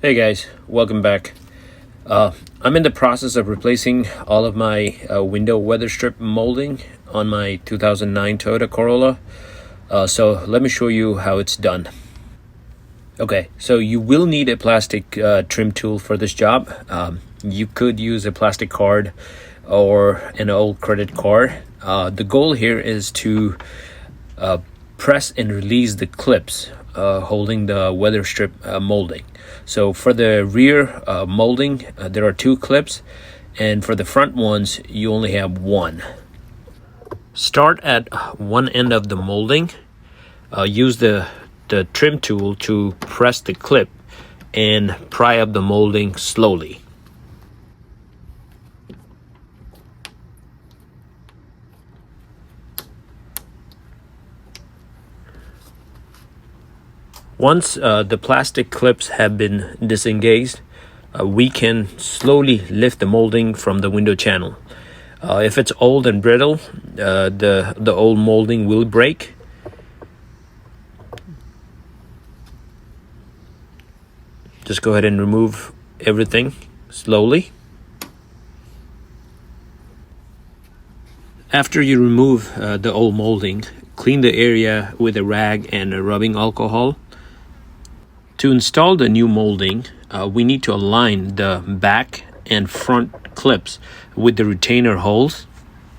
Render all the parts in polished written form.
Hey guys, welcome back. I'm in the process of replacing all of my window Weatherstrip molding on my 2009 Toyota Corolla. So let me show you how it's done. Okay, so you will need a plastic trim tool for this job. You could use a plastic card or an old credit card. The goal here is to press and release the clips holding the Weatherstrip molding. So for the rear molding, there are 2 clips, and for the front ones, you only have 1. Start at one end of the molding. Use the trim tool to press the clip and pry up the molding slowly. Once the plastic clips have been disengaged, we can slowly lift the molding from the window channel. If it's old and brittle, the old molding will break. Just go ahead and remove everything slowly. After you remove the old molding, clean the area with a rag and a rubbing alcohol. To install the new molding, we need to align the back and front clips with the retainer holes.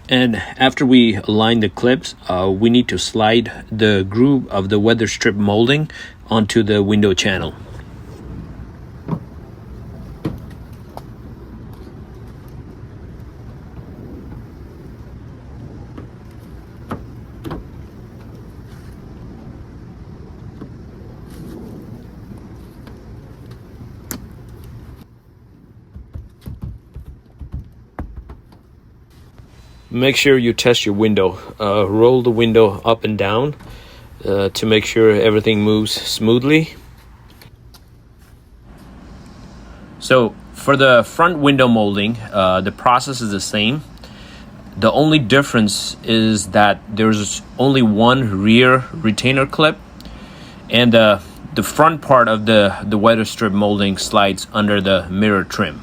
And after we align the clips, we need to slide the groove of the Weatherstrip molding onto the window channel. Make sure you test your window. Roll the window up and down to make sure everything moves smoothly. So for the front window molding, the process is the same. The only difference is that there's only one rear retainer clip, and the front part of the Weatherstrip molding slides under the mirror trim.